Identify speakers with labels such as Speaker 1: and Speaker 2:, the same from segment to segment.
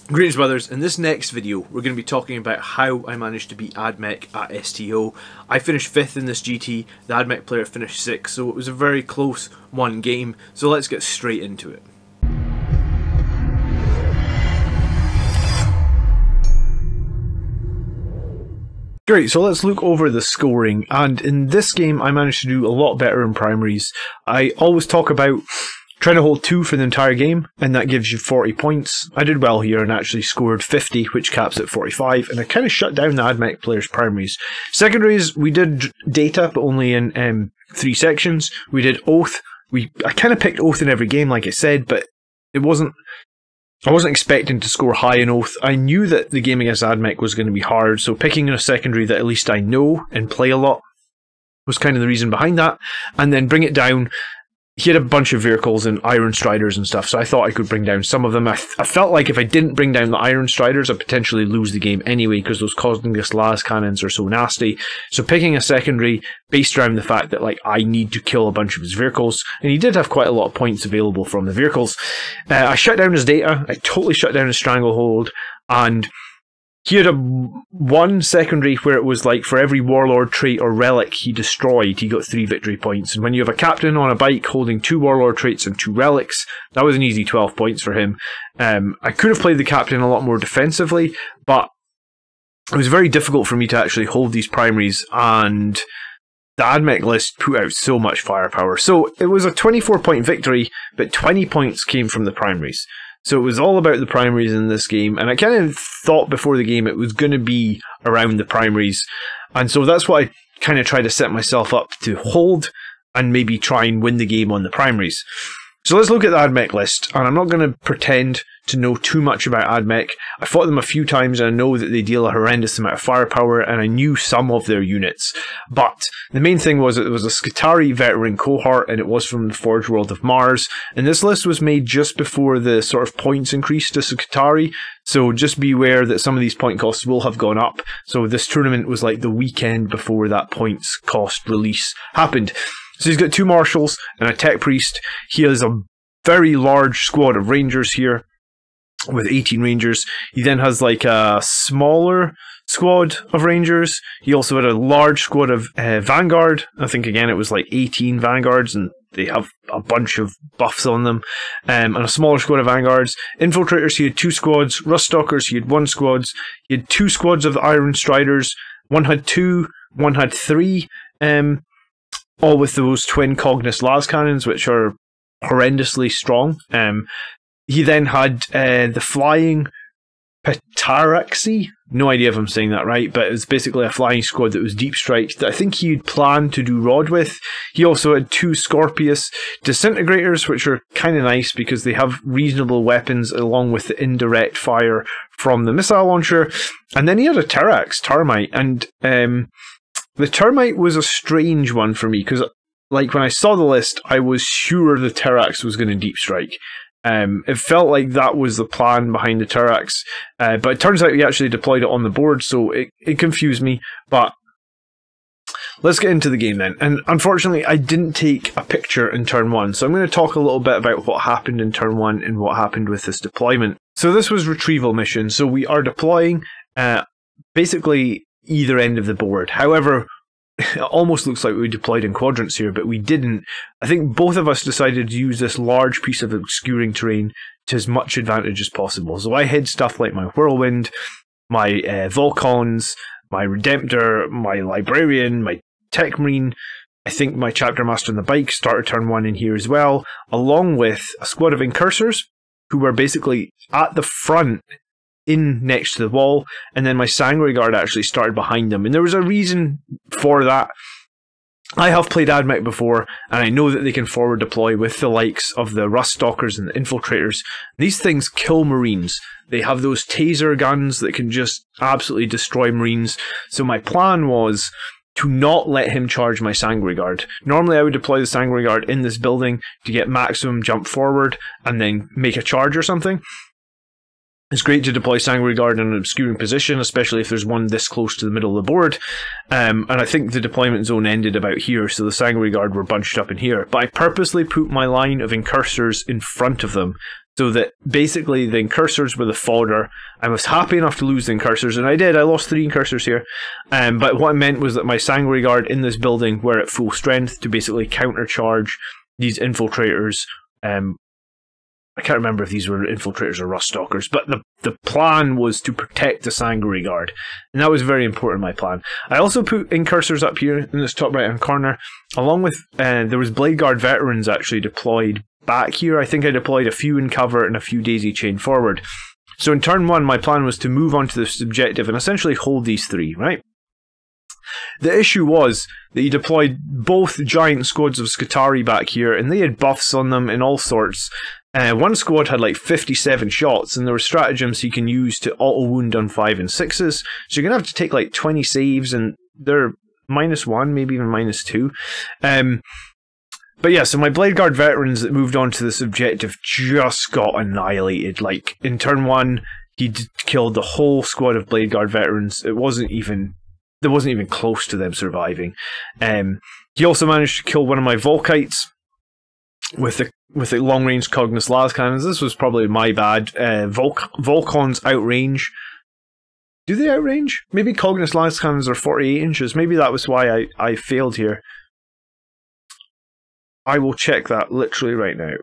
Speaker 1: Greetings, brothers. In this next video, we're going to be talking about how I managed to beat Ad Mech at STO. I finished 5th in this GT, the Ad Mech player finished 6th, so it was a very close one game, so let's get straight into it. Great, so let's look over the scoring, and in this game I managed to do a lot better in primaries. I always talk about trying to hold 2 for the entire game, and that gives you 40 points. I did well here and actually scored 50, which caps at 45, and I kind of shut down the Ad Mech players' primaries. Secondaries, we did data, but only in 3 sections. We did Oath. I kind of picked Oath in every game, like I said, but I wasn't expecting to score high in Oath. I knew that the game against Ad Mech was going to be hard, so picking a secondary that at least I know and play a lot was kind of the reason behind that. And then bring it down. He had a bunch of vehicles and Iron Striders and stuff, so I thought I could bring down some of them. I felt like if I didn't bring down the Iron Striders, I'd potentially lose the game anyway, because those Cosmic las cannons are so nasty. So picking a secondary based around the fact that I need to kill a bunch of his vehicles, and he did have quite a lot of points available from the vehicles. I shut down his data, I totally shut down his Stranglehold, and he had one secondary where it was like for every Warlord trait or relic he destroyed, he got 3 victory points. And when you have a captain on a bike holding 2 Warlord traits and 2 relics, that was an easy 12 points for him. I could have played the captain a lot more defensively, but it was very difficult for me to actually hold these primaries, and the Ad Mech list put out so much firepower. So it was a 24-point victory, but 20 points came from the primaries. So it was all about the primaries in this game, and I kind of thought before the game it was going to be around the primaries, and so that's what I kind of tried to set myself up to hold and maybe try and win the game on the primaries. So let's look at the Ad Mech list, and I'm not going to pretend to know too much about Ad Mech. I fought them a few times and I know that they deal a horrendous amount of firepower, and I knew some of their units. But the main thing was that it was a Scutari veteran cohort, and it was from the Forge World of Mars. And this list was made just before the sort of points increase to Scutari, so just be aware that some of these point costs will have gone up. So this tournament was like the weekend before that points cost release happened. So he's got 2 marshals and a tech priest. He has a very large squad of rangers here with 18 rangers. He then has like a smaller squad of rangers. He also had a large squad of vanguard. I think again it was like 18 vanguards, and they have a bunch of buffs on them. And a smaller squad of vanguards. Infiltrators, he had 2 squads. Ruststalkers, he had 1 squad. He had 2 squads of the Iron Striders. One had 2, one had 3. All with those twin Cognis las cannons, which are horrendously strong. He then had the flying Petaraxi. No idea if I'm saying that right, but it was basically a flying squad that was deep strike that I think he'd planned to do Rod with. He also had 2 Scorpius disintegrators, which are kind of nice because they have reasonable weapons along with the indirect fire from the missile launcher. And then he had a Termite, and the Termite was a strange one for me, because when I saw the list, I was sure the Terrax was going to deep strike. It felt like that was the plan behind the Terrax, but it turns out he actually deployed it on the board, so it confused me. But let's get into the game then. And unfortunately, I didn't take a picture in turn 1, so I'm going to talk a little bit about what happened in turn 1 and what happened with this deployment. So this was retrieval mission, so we are deploying basically either end of the board. However, it almost looks like we deployed in quadrants here, but we didn't. I think both of us decided to use this large piece of obscuring terrain to as much advantage as possible. So I hid stuff like my Whirlwind, my Volcons, my Redemptor, my Librarian, my Tech Marine. I think my Chapter Master on the bike started turn 1 in here as well, along with a squad of Incursors who were basically at the front in next to the wall, and then my Sangre Guard actually started behind them, and there was a reason for that. I have played Ad Mech before, and I know that they can forward deploy with the likes of the Ruststalkers and the Infiltrators. These things kill Marines. They have those taser guns that can just absolutely destroy Marines, so my plan was to not let him charge my Sangre Guard. Normally I would deploy the Sangre Guard in this building to get maximum jump forward and then make a charge or something. It's great to deploy Sanguinary Guard in an obscuring position, especially if there's one this close to the middle of the board. And I think the deployment zone ended about here, so the Sanguinary Guard were bunched up in here. But I purposely put my line of incursors in front of them, so that basically the incursors were the fodder. I was happy enough to lose the incursors, and I did. I lost 3 incursors here. But what I meant was that my Sanguinary Guard in this building were at full strength to basically countercharge these infiltrators. I can't remember if these were infiltrators or rust stalkers, but the plan was to protect the Sanguinary Guard, and that was very important in my plan. I also put incursors up here in this top right hand corner, along with there was Blade Guard veterans actually deployed back here. I think I deployed a few in cover and a few daisy chain forward. So in turn 1, my plan was to move on to this objective and essentially hold these 3, right? The issue was that he deployed both giant squads of Scutari back here, and they had buffs on them and all sorts. One squad had like 57 shots, and there were stratagems you can use to auto-wound on 5 and 6s. So you're going to have to take like 20 saves, and they're -1, maybe even -2. But yeah, so my Blade Guard veterans that moved on to this objective just got annihilated. Like, in turn 1, he killed the whole squad of Blade Guard veterans. There wasn't even close to them surviving. He also managed to kill one of my Volkites with the long-range Cognos las cannons. This was probably my bad. Volcons outrange. Do they outrange? Maybe Cognos las cannons are 48 inches. Maybe that was why I failed here. I will check that literally right now.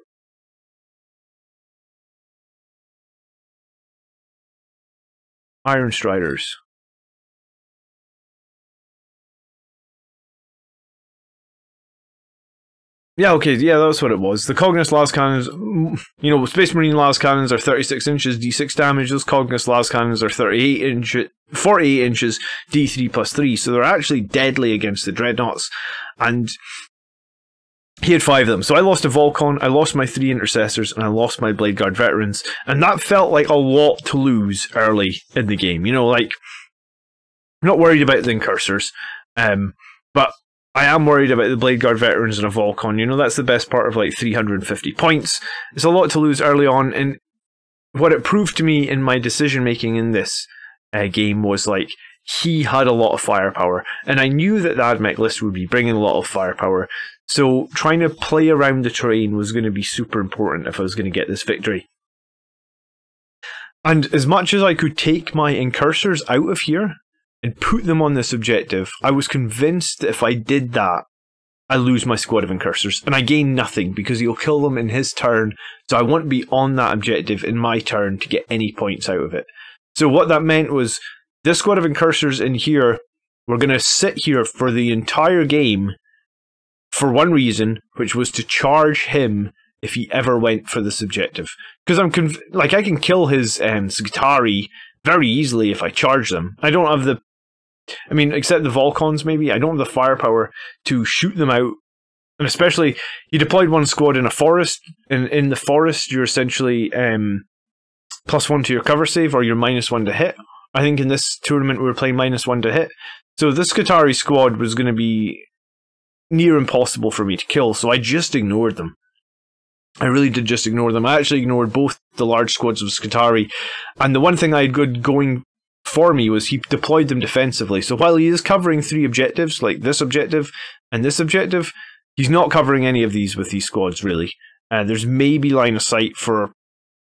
Speaker 1: Iron Striders. Yeah, okay, yeah, that's what it was. The Cognos las cannons, you know, Space Marine las cannons are 36 inches, D6 damage. Those Cognos las cannons are 48 inches, D3 plus 3. So they're actually deadly against the Dreadnoughts. And he had 5 of them. So I lost a Volcon, I lost my 3 intercessors, and I lost my Blade Guard veterans. And that felt like a lot to lose early in the game. You know, like, I'm not worried about the incursors, but I am worried about the Blade Guard veterans and a Volcon. You know, that's the best part of like 350 points. It's a lot to lose early on, and what it proved to me in my decision making in this game was like, he had a lot of firepower, and I knew that the Ad Mech list would be bringing a lot of firepower, so trying to play around the terrain was going to be super important if I was going to get this victory. And as much as I could take my incursors out of here and put them on this objective, I was convinced that if I did that, I lose my squad of incursors, and I gain nothing because he'll kill them in his turn, so I won't be on that objective in my turn to get any points out of it. So what that meant was, this squad of incursors in here, we're going to sit here for the entire game for one reason, which was to charge him if he ever went for this objective. Because I can kill his Scutari very easily if I charge them. I don't have the... I mean, except the Volcons, maybe. I don't have the firepower to shoot them out. And especially, you deployed one squad in a forest. In the forest, you're essentially +1 to your cover save, or you're -1 to hit. I think in this tournament we were playing -1 to hit. So this Scutari squad was going to be near impossible for me to kill, so I just ignored them. I really did just ignore them. I actually ignored both the large squads of Scutari, and the one thing I had good going for me was he deployed them defensively. So while he is covering 3 objectives, like this objective and this objective, he's not covering any of these with these squads, really. There's maybe line of sight for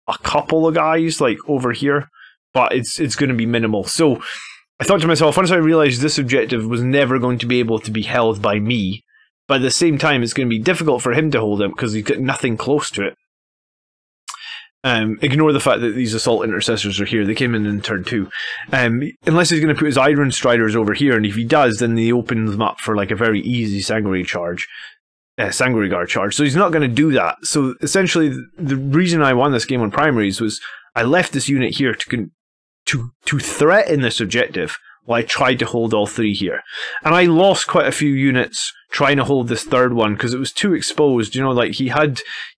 Speaker 1: a couple of guys, like over here, but it's going to be minimal. So I thought to myself, once I realised this objective was never going to be able to be held by me, but at the same time it's going to be difficult for him to hold it because he's got nothing close to it. Ignore the fact that these assault intercessors are here. They came in turn 2. Unless he's going to put his Iron Striders over here, and if he does, then they open them up for like a very easy Sanguinary Guard charge. So he's not going to do that. So essentially, the reason I won this game on primaries was I left this unit here to threaten this objective while I tried to hold all 3 here. And I lost quite a few units trying to hold this third one because it was too exposed. You know, like he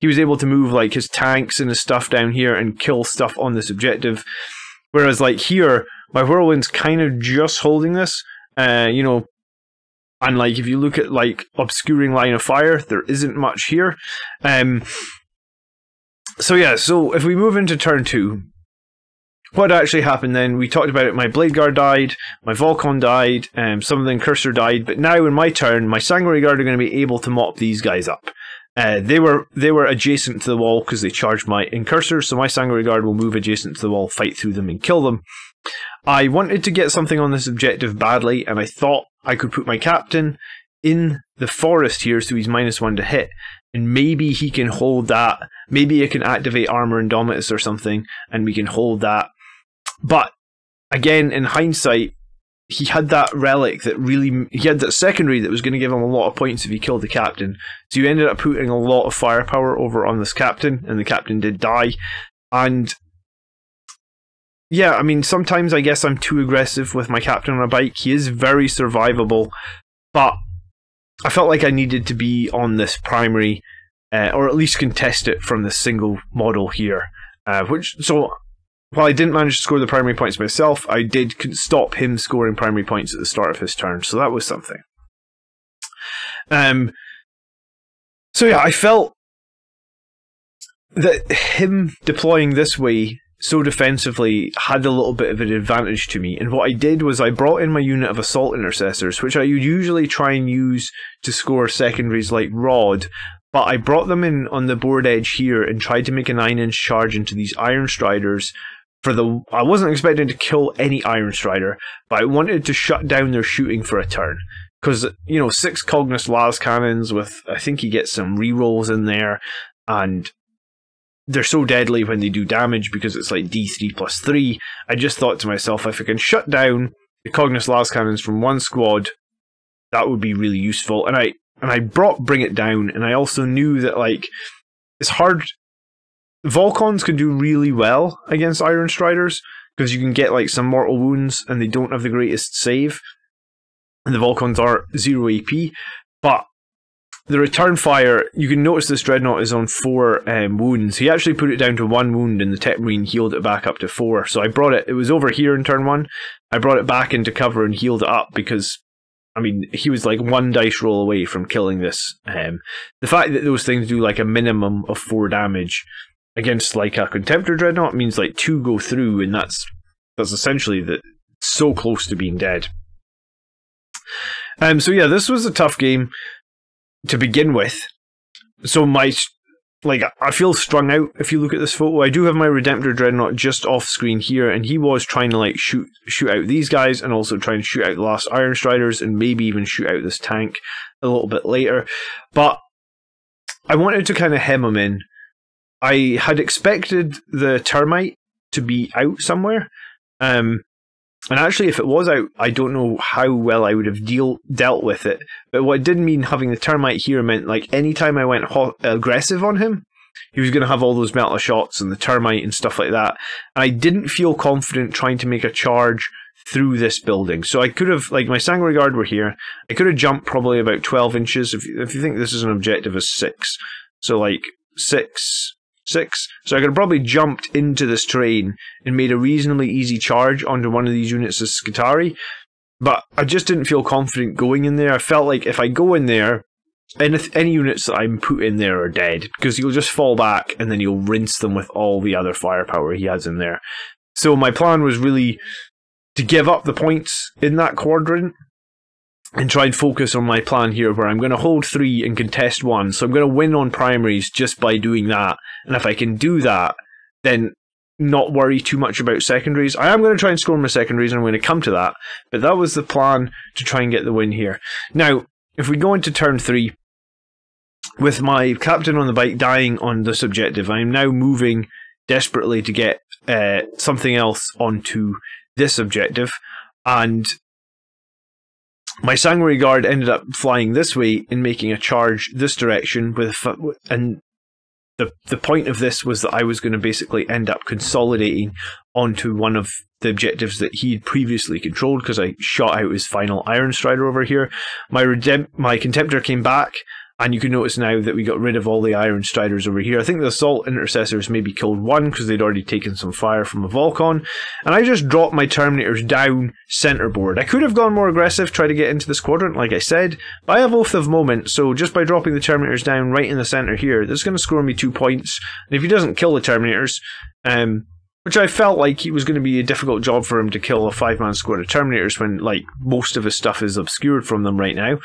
Speaker 1: was able to move like his tanks and his stuff down here and kill stuff on this objective. Whereas like here, my Whirlwind's kind of just holding this, you know, and like if you look at like obscuring line of fire, there isn't much here. So yeah, so if we move into turn 2, what actually happened then, we talked about it, my Blade Guard died, my Volcon died, some of the Incursor died, but now in my turn, my Sanguinary Guard are going to be able to mop these guys up. They were adjacent to the wall because they charged my Incursor, so my Sanguinary Guard will move adjacent to the wall, fight through them and kill them. I wanted to get something on this objective badly, and I thought I could put my captain in the forest here so he's -1 to hit, and maybe he can hold that. Maybe I can activate Armor Indomitus or something, and we can hold that. But again, in hindsight, he had that relic that he had that secondary that was going to give him a lot of points if he killed the captain. So you ended up putting a lot of firepower over on this captain, and the captain did die. And yeah, I mean, sometimes I guess I'm too aggressive with my captain on a bike. He is very survivable, but I felt like I needed to be on this primary, or at least contest it from this single model here. So while I didn't manage to score the primary points myself, I did stop him scoring primary points at the start of his turn, so that was something. So yeah, I felt that him deploying this way so defensively had a little bit of an advantage to me, and what I did was I brought in my unit of Assault Intercessors, which I would usually try and use to score secondaries like Rod, but I brought them in on the board edge here and tried to make a 9-inch charge into these Iron Striders. I wasn't expecting to kill any Iron Strider, but I wanted to shut down their shooting for a turn. Because, you know, 6 Cognos Las Cannons with, I think you get some rerolls in there, and they're so deadly when they do damage because it's like D3+3. I just thought to myself, if I can shut down the Cognos Las Cannons from one squad, that would be really useful. And I brought Bring It Down, and I also knew that, like, it's hard. Volcons can do really well against Iron Striders because you can get like some mortal wounds and they don't have the greatest save, and the Volcons are 0 AP, but the return fire, you can notice this Dreadnought is on 4 wounds. He actually put it down to 1 wound and the Tech Marine healed it back up to 4, so I brought it was over here in turn 1, I brought it back into cover and healed it up because, I mean, he was like 1 dice roll away from killing this. The fact that those things do like a minimum of 4 damage against like a Contemptor Dreadnought means like 2 go through, and that's essentially so close to being dead. So yeah, this was a tough game to begin with. So I feel strung out if you look at this photo. I do have my Redemptor Dreadnought just off screen here, and he was trying to like shoot out these guys and also try and shoot out the last Iron Striders and maybe even shoot out this tank a little bit later. But I wanted to kind of hem him in. I had expected the Termite to be out somewhere, and actually if it was out, I don't know how well I would have dealt with it, but what it did mean having the Termite here meant like anytime I went aggressive on him, he was going to have all those metal shots and the Termite and stuff like that, and I didn't feel confident trying to make a charge through this building. So I could have, like, my Sanguinary Guard were here, I could have jumped probably about 12 inches, if you think this is an objective of 6, so like 6, so I could have probably jumped into this terrain and made a reasonably easy charge onto one of these units of Scutari, but I just didn't feel confident going in there. I felt like if I go in there, any units that I'm put in there are dead, because he'll just fall back and then he'll rinse them with all the other firepower he has in there. So my plan was really to give up the points in that quadrant and try and focus on my plan here, where I'm going to hold 3 and contest 1. So I'm going to win on primaries just by doing that. And if I can do that, then not worry too much about secondaries. I am going to try and score my secondaries, and I'm going to come to that. But that was the plan, to try and get the win here. Now, if we go into turn 3, with my captain on the bike dying on this objective, I am now moving desperately to get something else onto this objective. And my Sanguinary Guard ended up flying this way and making a charge this direction, and the point of this was that I was going to basically end up consolidating onto one of the objectives that he had previously controlled, because I shot out his final Iron Strider over here. My Contemptor came back, and you can notice now that we got rid of all the Iron Striders over here. I think the Assault Intercessors maybe killed 1 because they'd already taken some fire from a Volcon. And I just dropped my Terminators down centerboard. I could have gone more aggressive, try to get into this quadrant, like I said, but I have Oath of Moment, so just by dropping the Terminators down right in the center here, this is going to score me 2 points. And if he doesn't kill the Terminators, which I felt like it was going to be a difficult job for him to kill a 5-man squad of Terminators when, like, most of his stuff is obscured from them right now.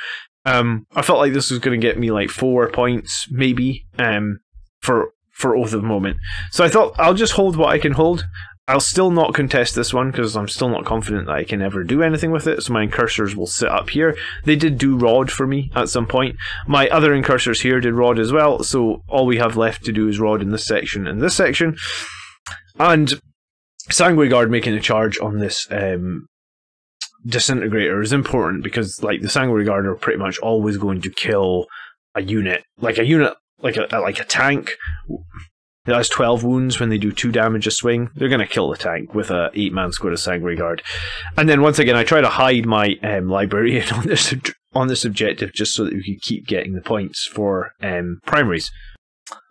Speaker 1: I felt like this was going to get me like 4 points, maybe, for Oath of Moment. So I thought I'll just hold what I can hold. I'll still not contest this one because I'm still not confident that I can ever do anything with it. So my incursors will sit up here. They did do Rod for me at some point. My other incursors here did Rod as well. So all we have left to do is Rod in this section and this section. And Sanguinary Guard making a charge on this Disintegrator is important because, like, the Sanguinary Guard are pretty much always going to kill a unit, like a tank that has 12 wounds when they do 2 damage a swing. They're going to kill the tank with a 8-man squad of Sanguinary Guard. And then once again, I try to hide my Librarian on this objective just so that we can keep getting the points for primaries.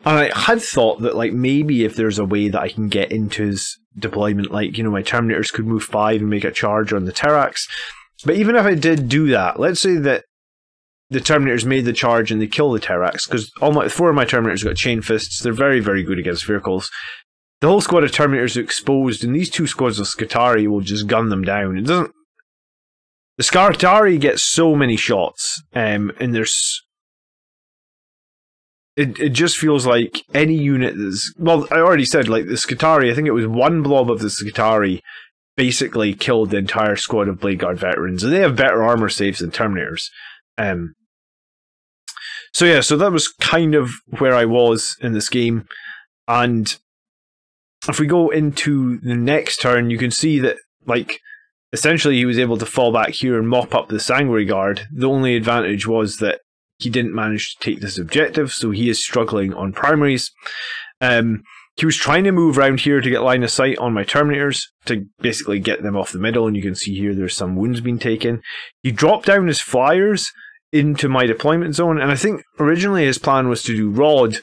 Speaker 1: And I had thought that, like, maybe if there's a way that I can get into his deployment, like, you know, my Terminators could move 5 and make a charge on the Terrax. But even if I did do that, let's say that the Terminators made the charge and they kill the Terrax, because 4 of my Terminators got Chain Fists. They're very, very good against vehicles. The whole squad of Terminators are exposed, and these 2 squads of Scutari will just gun them down. It doesn't... The Scutari get so many shots, and there's... It just feels like any unit that's... Well, I already said, like, the Scutari, I think it was 1 blob of the Scutari basically killed the entire squad of Blade Guard veterans, and they have better armor saves than Terminators. So yeah, so that was kind of where I was in this game. And if we go into the next turn, you can see that, like, essentially he was able to fall back here and mop up the Sanguinary Guard. The only advantage was that he didn't manage to take this objective, so he is struggling on primaries. He was trying to move around here to get line of sight on my Terminators to basically get them off the middle, and you can see here there's some wounds being taken. He dropped down his flyers into my deployment zone, and I think originally his plan was to do Rod,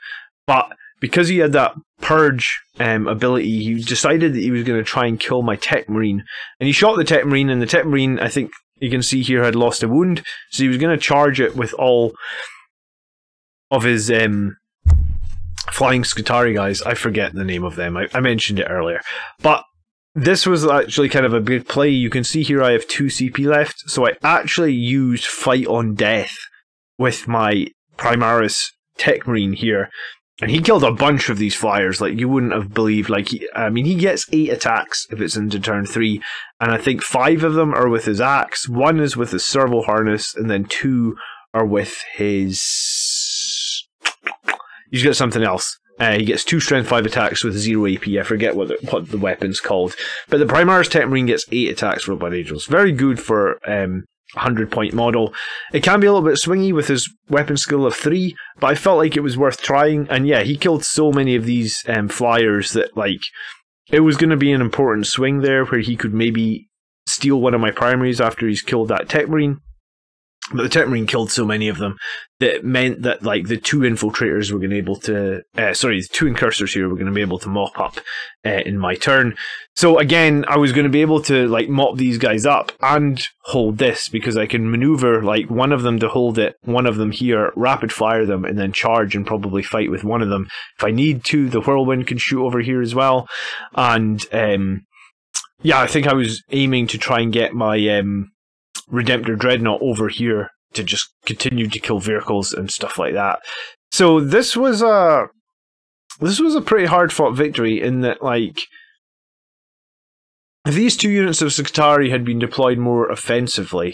Speaker 1: but because he had that Purge ability, he decided that he was going to try and kill my Tech Marine, and he shot the Tech Marine, and the Tech Marine, I think you can see here, had lost a wound, so he was going to charge it with all of his flying Scutari guys. I forget the name of them, I mentioned it earlier, but this was actually kind of a big play. You can see here I have 2 CP left, so I actually used Fight on Death with my Primaris Tech Marine here, and he killed a bunch of these flyers, like you wouldn't have believed. Like, he gets 8 attacks if it's into turn 3, and I think 5 of them are with his axe, 1 is with his servo harness, and then 2 are with his... He's got something else. He gets 2 strength 5 attacks with 0 AP. I forget what the weapon's called. But the Primaris Tech Marine gets 8 attacks for Blood Angels. Very good for a 100-point model. It can be a little bit swingy with his weapon skill of 3, but I felt like it was worth trying. And yeah, he killed so many of these flyers that, like, it was going to be an important swing there where he could maybe steal one of my primaries after he's killed that Tech Marine. But the Tech Marine killed so many of them that it meant that, like, the 2 infiltrators were going to be able to... the 2 incursors here were going to be able to mop up in my turn. So again, I was going to be able to, like, mop these guys up and hold this, because I can maneuver, like, one of them to hold it, one of them here, rapid fire them, and then charge and probably fight with one of them. If I need to, the Whirlwind can shoot over here as well. And, yeah, I think I was aiming to try and get my... Redemptor Dreadnought over here to just continue to kill vehicles and stuff like that. So this was a pretty hard fought victory in that, like, if these 2 units of Scutari had been deployed more offensively,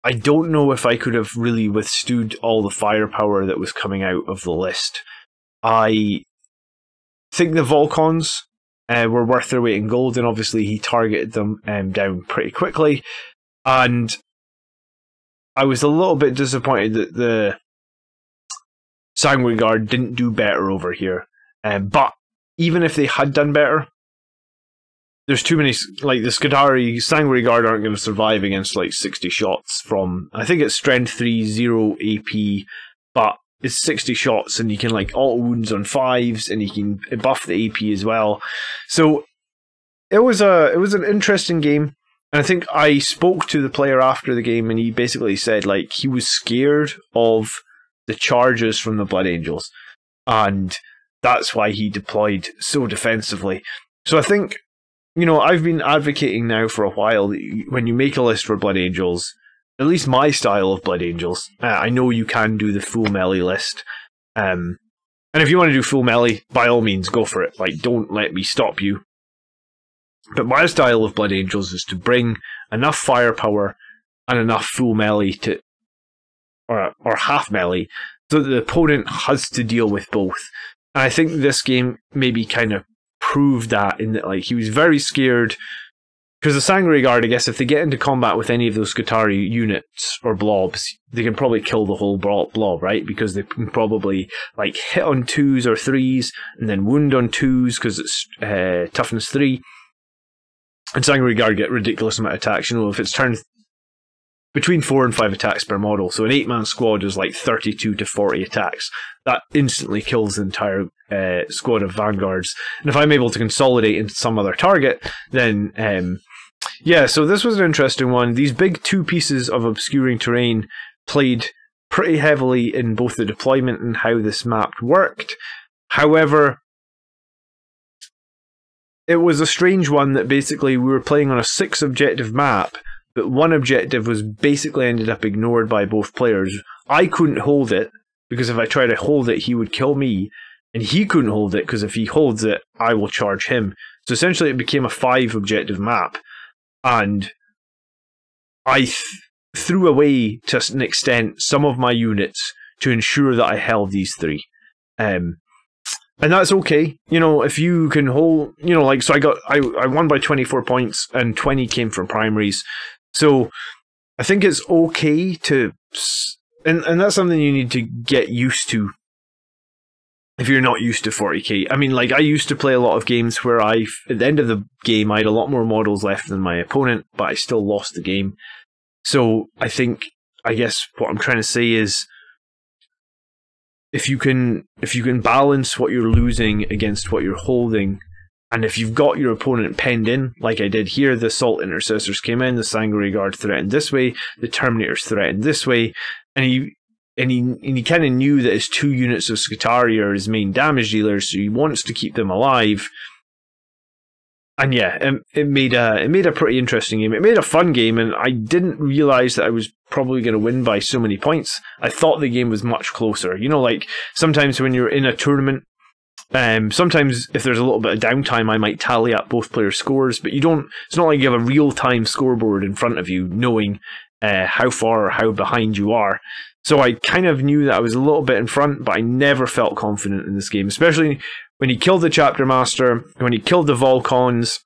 Speaker 1: I don't know if I could have really withstood all the firepower that was coming out of the list. I think the Volcons were worth their weight in gold, and obviously he targeted them down pretty quickly. And I was a little bit disappointed that the Sanguinary Guard didn't do better over here. But even if they had done better, there's too many, like, the Scutari Sanguinary Guard aren't going to survive against, like, 60 shots from, I think it's strength 3, 0 AP, but it's 60 shots, and you can, like, alt wounds on 5s, and you can buff the AP as well. So it was an interesting game. And I think I spoke to the player after the game, and he basically said, like, he was scared of the charges from the Blood Angels, and that's why he deployed so defensively. So I think, you know, I've been advocating now for a while that when you make a list for Blood Angels, at least my style of Blood Angels, I know you can do the full melee list. And if you want to do full melee, by all means, go for it. Like, don't let me stop you. But my style of Blood Angels is to bring enough firepower and enough full melee to, or half melee, so that the opponent has to deal with both. And I think this game maybe kind of proved that, in that, like, he was very scared, because the Sangre Guard, I guess, if they get into combat with any of those Scutari units or blobs, they can probably kill the whole blob, right? Because they can probably, like, hit on 2s or 3s, and then wound on 2s, because it's toughness 3. And Sangre Guard get ridiculous amount of attacks. You know, if it's turned between 4 and 5 attacks per model, so an 8-man squad is like 32 to 40 attacks. That instantly kills the entire squad of vanguards. And if I'm able to consolidate into some other target, then yeah, so this was an interesting one. These big 2 pieces of obscuring terrain played pretty heavily in both the deployment and how this map worked. However, it was a strange one that basically we were playing on a 6-objective map, but one objective was basically ended up ignored by both players. I couldn't hold it, because if I tried to hold it, he would kill me, and he couldn't hold it, because if he holds it, I will charge him. So essentially it became a 5-objective map, and I threw away, to an extent, some of my units to ensure that I held these 3. And that's okay, you know, if you can hold, you know, like, so I won by 24 points, and 20 came from primaries. So I think it's okay to, and that's something you need to get used to if you're not used to 40k. I mean, like, I used to play a lot of games where at the end of the game, I had a lot more models left than my opponent, but I still lost the game. So I guess what I'm trying to say is, if you can balance what you're losing against what you're holding, and if you've got your opponent penned in, like I did here, the Assault Intercessors came in, the Sangre Guard threatened this way, the Terminators threatened this way, and he kind of knew that his 2 units of Scutari are his main damage dealers, so he wants to keep them alive. And yeah, it made a pretty interesting game. It made a fun game, and I didn't realise that I was probably going to win by so many points. I thought the game was much closer. You know, like, sometimes when you're in a tournament, sometimes if there's a little bit of downtime, I might tally up both players' scores, but you don't. It's not like you have a real-time scoreboard in front of you, knowing how far or how behind you are. So I kind of knew that I was a little bit in front, but I never felt confident in this game, especially when he killed the Chapter Master, when he killed the Volcons,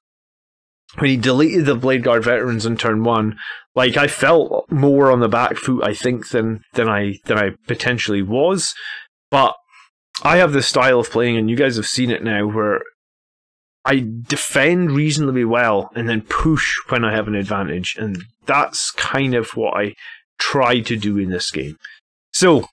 Speaker 1: when he deleted the Blade Guard veterans in turn 1. Like, I felt more on the back foot, I think, than I potentially was. But I have this style of playing, and you guys have seen it now, where I defend reasonably well and then push when I have an advantage, and that's kind of what I try to do in this game. So,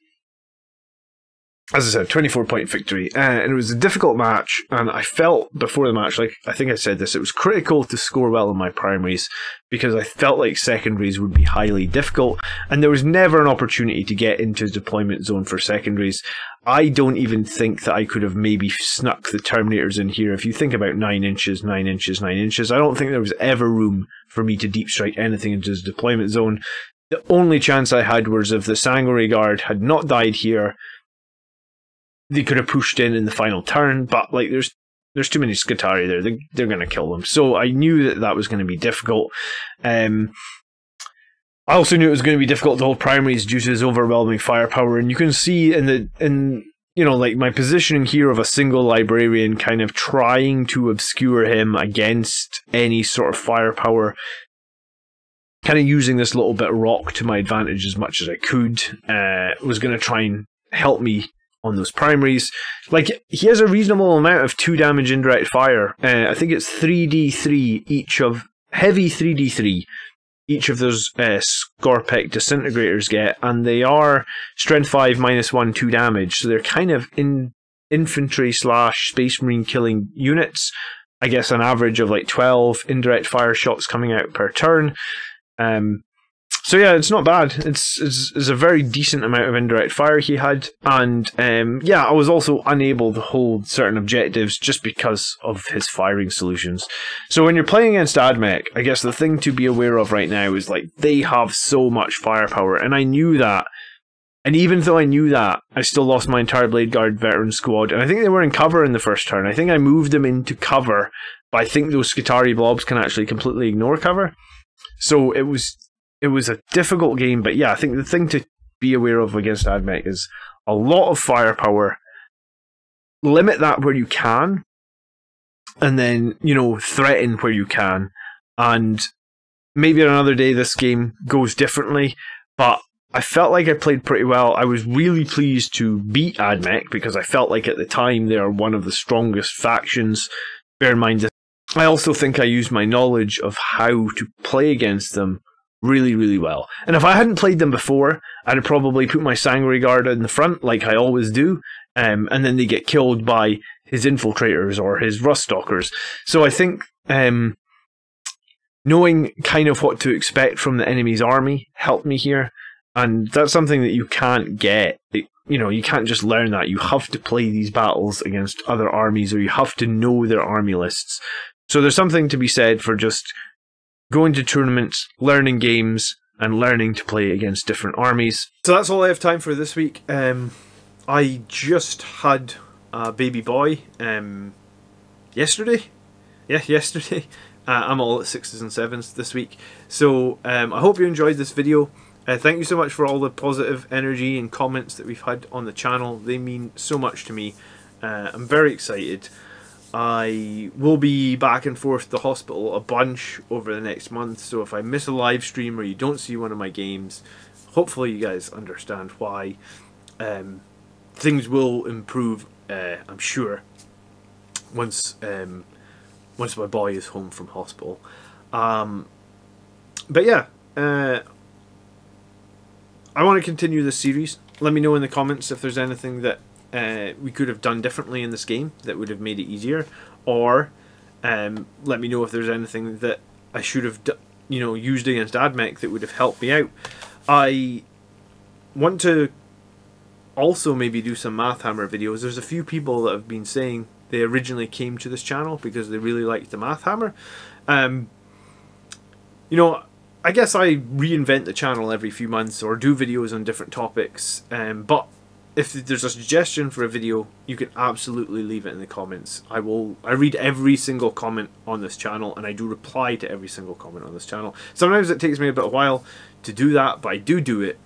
Speaker 1: as I said, 24-point victory, and it was a difficult match, and I felt before the match, like I think I said this, it was critical to score well in my primaries, because I felt like secondaries would be highly difficult, and there was never an opportunity to get into the deployment zone for secondaries. I don't even think that I could have maybe snuck the Terminators in here. If you think about 9 inches, 9 inches, 9 inches, I don't think there was ever room for me to deep strike anything into the deployment zone. The only chance I had was if the Sangre Guard had not died here, they could have pushed in the final turn, but like there's too many Scutari there. They're going to kill them. So I knew that was going to be difficult. I also knew it was going to be difficult to hold primaries due to his overwhelming firepower, and you can see in you know, like, my positioning here of a single librarian kind of trying to obscure him against any sort of firepower, kind of using this little bit of rock to my advantage as much as I could, was going to try and help me on those primaries. Like, he has a reasonable amount of 2 damage indirect fire. I think it's 3d3 each of heavy 3d3 each of those Scorpec disintegrators get, and they are strength 5 -1 2 damage, so they're kind of infantry / space marine killing units. I guess an average of like 12 indirect fire shots coming out per turn. So yeah, it's not bad. It's a very decent amount of indirect fire he had, and yeah, I was also unable to hold certain objectives just because of his firing solutions. So when you're playing against Ad Mech, I guess the thing to be aware of right now is like they have so much firepower, and I knew that. And even though I knew that, I still lost my entire Blade Guard veteran squad, and I think they were in cover in the first turn. I think I moved them into cover, but I think those Scutari blobs can actually completely ignore cover. So it was a difficult game, but yeah, I think the thing to be aware of against Ad Mech is a lot of firepower. Limit that where you can, and then, you know, threaten where you can. And maybe on another day this game goes differently, but I felt like I played pretty well. I was really pleased to beat Ad Mech because I felt like at the time they are one of the strongest factions. Bear in mind that I also think I used my knowledge of how to play against them really, really well. And if I hadn't played them before, I'd have probably put my Sanguinary Guard in the front, like I always do, and then they get killed by his infiltrators or his rust stalkers. So I think knowing kind of what to expect from the enemy's army helped me here, and that's something that you can't get. You know, you can't just learn that. You have to play these battles against other armies, or you have to know their army lists. So there's something to be said for just going to tournaments, learning games, and learning to play against different armies. So that's all I have time for this week. I just had a baby boy yesterday. Yeah, yesterday. I'm all at 6s and 7s this week. So I hope you enjoyed this video. Thank you so much for all the positive energy and comments that we've had on the channel. They mean so much to me. I'm very excited. I will be back and forth to the hospital a bunch over the next month, so if I miss a live stream or you don't see one of my games, hopefully you guys understand why. Things will improve, I'm sure, once my boy is home from hospital. But yeah, I want to continue this series. Let me know in the comments if there's anything that we could have done differently in this game that would have made it easier, or let me know if there's anything that I should have used against Ad Mech that would have helped me out. I want to also maybe do some Math Hammer videos. There's a few people that have been saying they originally came to this channel because they really liked the Math Hammer. You know, I guess I reinvent the channel every few months or do videos on different topics, but if there's a suggestion for a video, you can absolutely leave it in the comments. I read every single comment on this channel, and I do reply to every single comment on this channel. Sometimes it takes me a bit of a while to do that, but I do it.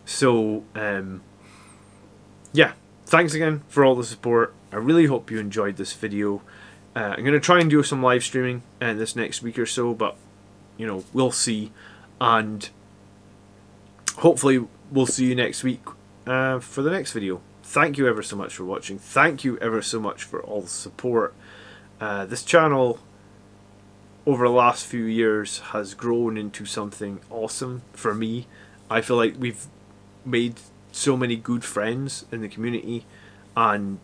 Speaker 1: So yeah, thanks again for all the support. I really hope you enjoyed this video. I'm going to try and do some live streaming this next week or so, but you know, we'll see. And hopefully we'll see you next week for the next video. Thank you ever so much for watching. Thank you ever so much for all the support. This channel over the last few years has grown into something awesome for me. I feel like we've made so many good friends in the community, and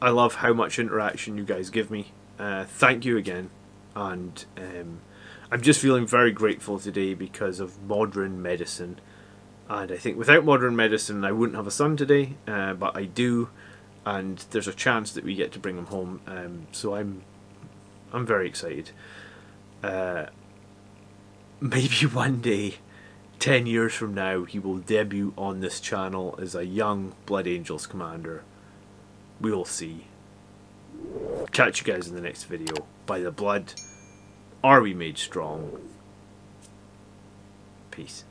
Speaker 1: I love how much interaction you guys give me. Thank you again, and I'm just feeling very grateful today because of modern medicine. And I think without modern medicine I wouldn't have a son today, but I do, and there's a chance that we get to bring him home. So I'm very excited. Maybe one day, 10 years from now, he will debut on this channel as a young Blood Angels commander. We will see. Catch you guys in the next video. By the blood, are we made strong? Peace.